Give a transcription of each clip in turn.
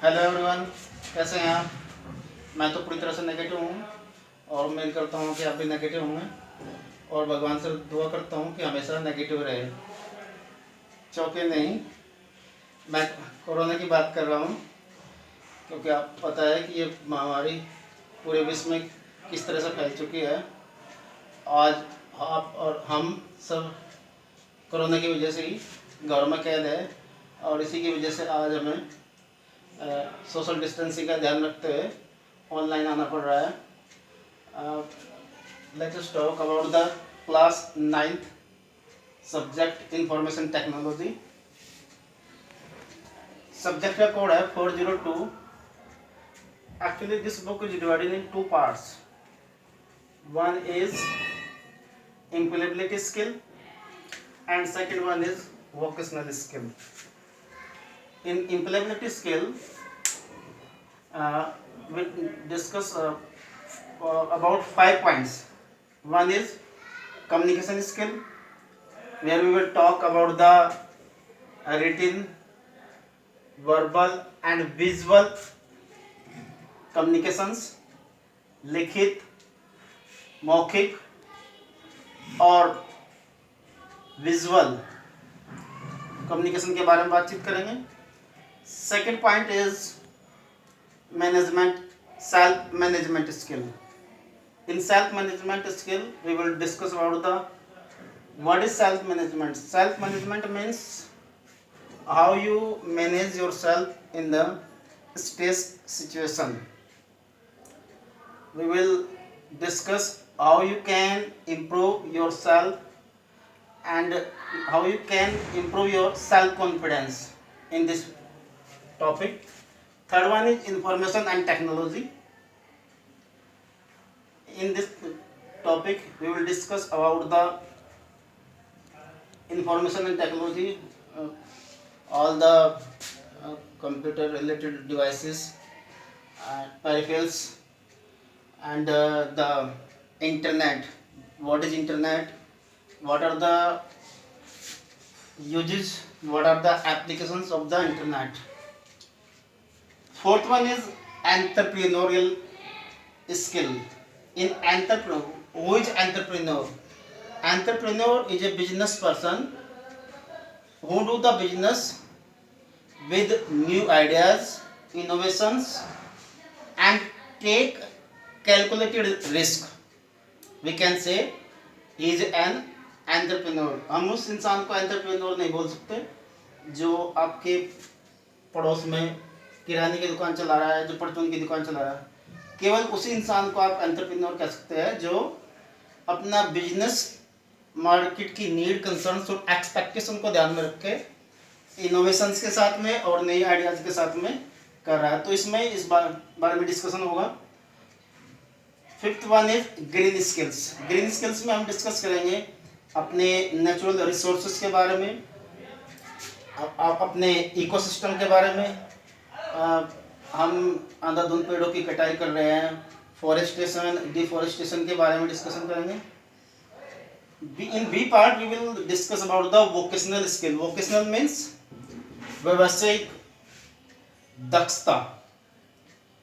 Hello everyone, कैसे हैं आप? मैं तो पूरी तरह से नेगेटिव हूँ और उम्मीद करता हूँ कि आप भी नेगेटिव होंगे और भगवान से दुआ करता हूँ कि हमेशा नेगेटिव रहे। चौंके नहीं, मैं कोरोना की बात कर रहा हूँ क्योंकि आप पता है कि ये महामारी पूरे विश्व में किस तरह से फैल चुकी है। आज आप और हम सब कोरोना की वजह से ही घरों में कैद है और इसी की वजह से आज हमें सोशल डिस्टेंसिंग का ध्यान रखते हुए ऑनलाइन आना पड़ रहा है। Let us talk about the class 9th subject information technology. Subject का कोड है 402। Actually this book is divided in 2 parts. One is employability skill and second one is vocational skill. In employability skill, we discuss about 5 points. One is communication skill, where we will talk about the written, verbal and visual communications, लिखित, मौखिक और visual communication के बारे में बातचीत करेंगे। Second point is management, self management skill. In self management skill we will discuss about the what is self management. Self management means how you manage yourself in the stress situation. We will discuss how you can improve yourself and how you can improve your self-confidence in this topic. Third one is information and technology. In this topic, we will discuss about the information and technology, all the computer-related devices, peripherals, and the internet. What is internet? What are the uses? What are the applications of the internet? Fourth one is entrepreneurial skill. In entrepreneur, who is entrepreneur? Entrepreneur is a business person who do the business with new ideas, innovations and take calculated risk. We can say he is an entrepreneur. हम उस इंसान को entrepreneur नहीं बोल सकते जो आपके पड़ोस में किराने की दुकान चला रहा है, जो परचून की दुकान चला रहा है। केवल उसी इंसान को आप एंटरप्रेन्योर कह सकते हैं जो अपना बिजनेस मार्केट की नीड, कंसर्न्स और एक्सपेक्टेशन को ध्यान में रख के इनोवेशंस के साथ में और नई आइडियाज के साथ में कर रहा है। तो इसमें इस बारे में डिस्कशन होगा। Fifth one is green skills. Green skills में हम डिस्कस करेंगे अपने नेचुरल रिसोर्सेज के बारे में, अपने इकोसिस्टम के बारे में। हम अंधाधुंध पेड़ों की कटाई कर रहे हैं, फॉरेस्टेशन, डिफॉरेस्टेशन के बारे में डिस्कशन करेंगे। In B part we will discuss about the vocational skill. Vocational means व्यावसायिक दक्षता।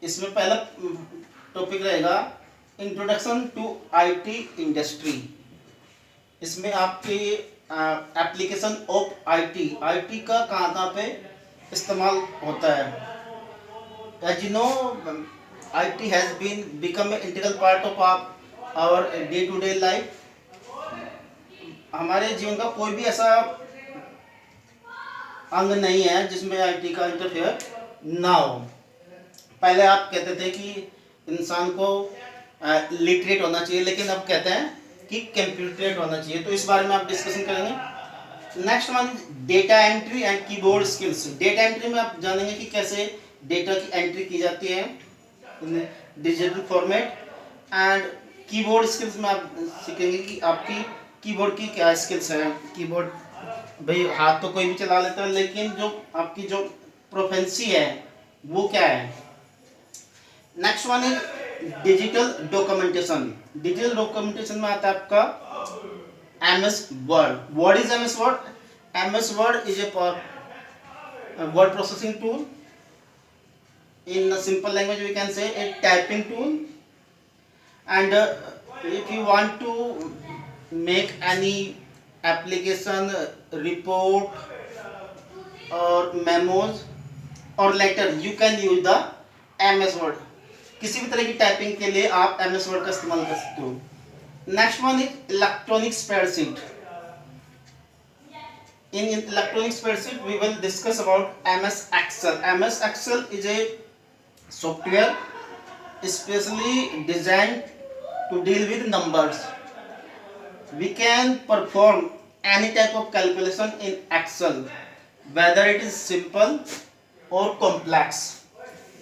इसमें पहला टॉपिक रहेगा इंट्रोडक्शन टू आईटी इंडस्ट्री। इसमें आपके एप्लीकेशन ऑफ आईटी का कहाँ पे इस्तेमाल होता है। As you know, IT has been become a integral part of our day to day life. हमारे जीवन का कोई भी ऐसा अंग नहीं है जिसमें आईटी का इंटरफेयर ना हो। पहले आप कहते थे कि इंसान को लिटरेट होना चाहिए, लेकिन अब कहते हैं कि कंप्यूटरेट होना चाहिए। तो इस बारे में आप डिस्कशन करेंगे। Next one data entry and keyboard skills. Data entry में आप जानेंगे कि कैसे डेटा की एंट्री की जाती है इन digital format. And keyboard skills में आप सीखेंगे कि आपकी कीबोर्ड की क्या स्किल्स हैं। कीबोर्ड भाई हाथ तो कोई भी चला लेता है, लेकिन जो आपकी जो प्रोफेंसी है वो क्या है। Next one is digital documentation. Digital documentation में आता है आपका MS word. What is MS word? MS Word is a word processing tool. In a simple language, we can say a typing tool. And if you want to make any application, report or memos और letter, you can use the MS Word. किसी भी तरह की typing के लिए आप MS Word का इस्तेमाल कर सकते हो. Next one is electronic spreadsheet. In electronic spreadsheet, we will discuss about MS Excel. MS Excel is a software especially designed to deal with numbers. We can perform any type of calculation in Excel, whether it is simple or complex.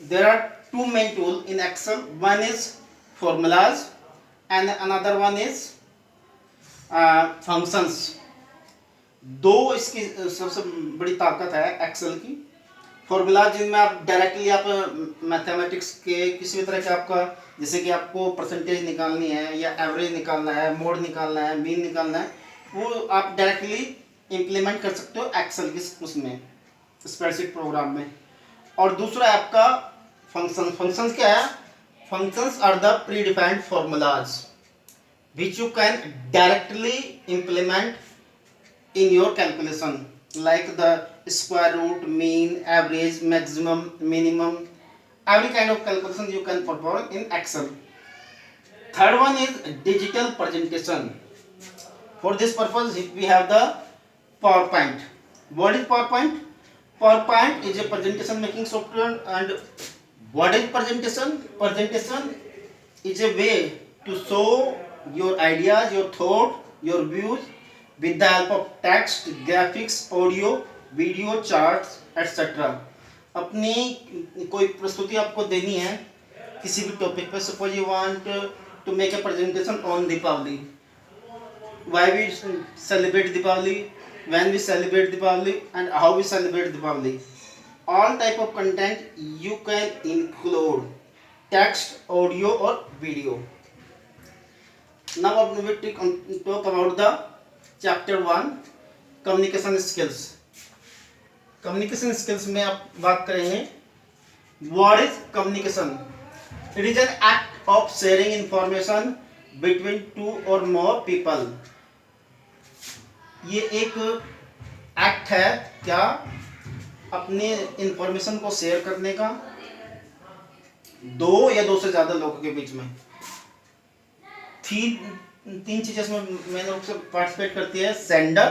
There are two main tools in Excel. One is formulas and another one is functions. दो इसकी सबसे बड़ी ताकत है Excel की. Formula जिनमें आप directly आप मैथमेटिक्स के किसी भी तरह के आपका, जैसे कि आपको परसेंटेज निकालनी है या एवरेज निकालना है, मोड निकालना है, मीन निकालना है, वो आप डायरेक्टली इम्प्लीमेंट कर सकते हो एक्सेल की उसमें स्प्रेडशीट प्रोग्राम में. और दूसरा आपका फंक्शन. फंक्शंस क्या है? Functions are the predefined formulas which you can directly implement in your calculation, like the square root, mean, average, maximum, minimum, every kind of calculation you can perform in Excel. Third one is digital presentation. For this purpose we have the PowerPoint. What is PowerPoint? PowerPoint is a presentation making software. And what is presentation? Presentation is a way to show your ideas, your thought, your views with the help of text, graphics, audio, video, charts, etc. अपनी कोई प्रस्तुति आपको देनी है किसी भी topic पे. Suppose you want to make a presentation on Deepavali. Why we celebrate Deepavali, when we celebrate Deepavali and how we celebrate Deepavali. All type of content you can include text, audio और video. Now we talk about the chapter 1 communication skills. Communication skills में आप बात करेंगे what is communication. It is an act of sharing information between two or more people. ये एक act है क्या? अपने इंफॉर्मेशन को शेयर करने का दो या दो से ज्यादा लोगों के बीच में. तीन चीजें इसमें मेन रूप से पार्टिसिपेट करती है: सेंडर,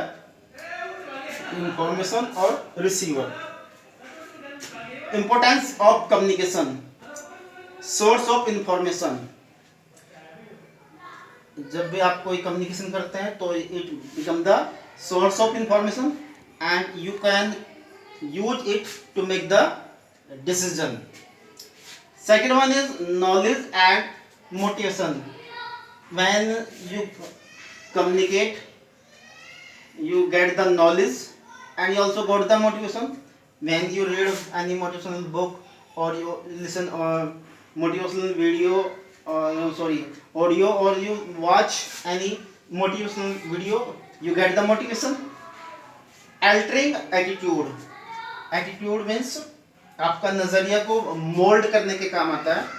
इंफॉर्मेशन और receiver. Importance of communication. Source of information. जब भी आप कोई कम्युनिकेशन करते हैं तो it become the source of information and you can use it to make the decision. Second one is knowledge and motivation. When you communicate, you get the knowledge and you also got the motivation. When you read any motivational book or you listen motivational video audio, or you watch any motivational video, you get the motivation. Altering attitude. Attitude means आपका नजरिया को mould करने के काम आता है.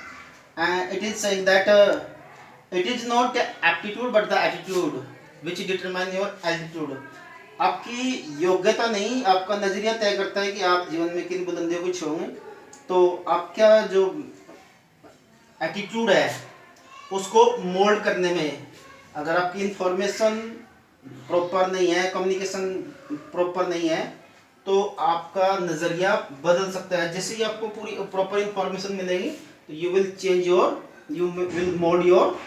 And it is saying that it is not the aptitude but the attitude which determine your altitude. आपकी योग्यता नहीं, आपका नजरिया तय करता है कि आप जीवन में किन बुलंदियों को छूओगे. तो आपका जो एटीट्यूड है उसको मोल्ड करने में, अगर आपकी इंफॉर्मेशन प्रॉपर नहीं है, कम्युनिकेशन प्रॉपर नहीं है, तो आपका नजरिया बदल सकता है. जैसे ही आपको पूरी प्रॉपर इंफॉर्मेशन मिलेगी तो you will mould your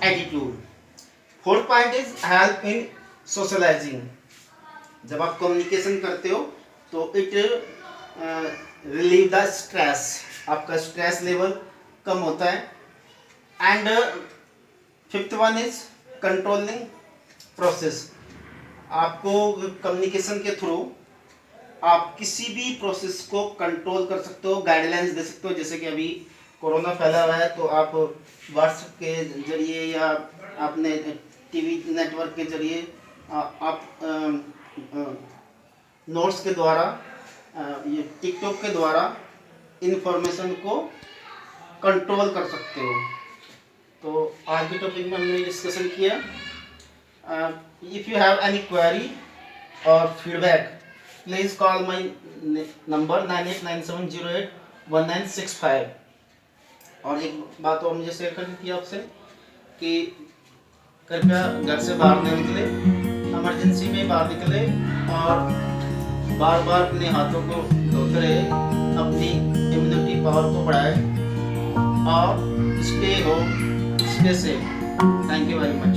attitude. Fourth point is help in socialising. जब आप कम्युनिकेशन करते हो तो इट रिलीव द स्ट्रेस. आपका स्ट्रेस लेवल कम होता है. And fifth one is controlling process. आपको कम्युनिकेशन के थ्रू आप किसी भी प्रोसेस को कंट्रोल कर सकते हो, गाइडलाइंस दे सकते हो. जैसे कि अभी कोरोना फैला हुआ है तो आप व्हाट्सएप के जरिए या अपने टीवी नेटवर्क के जरिए आप नोट्स के द्वारा ये टिकटॉक के द्वारा इन्फॉर्मेशन को कंट्रोल कर सकते हो। तो आज के टॉपिक में हमने डिस्कशन किया। If you have any query or feedback please call my number 9897081965। और एक बात और मुझे शेयर करनी थी आपसे कि कृपया घर से बाहर नहीं निकले, इमरजेंसी में बाहर निकले और बार बार अपने हाथों को धोते रहे, अपनी इम्यूनिटी पावर को बढ़ाए और stay home, stay safe. Thank you very much.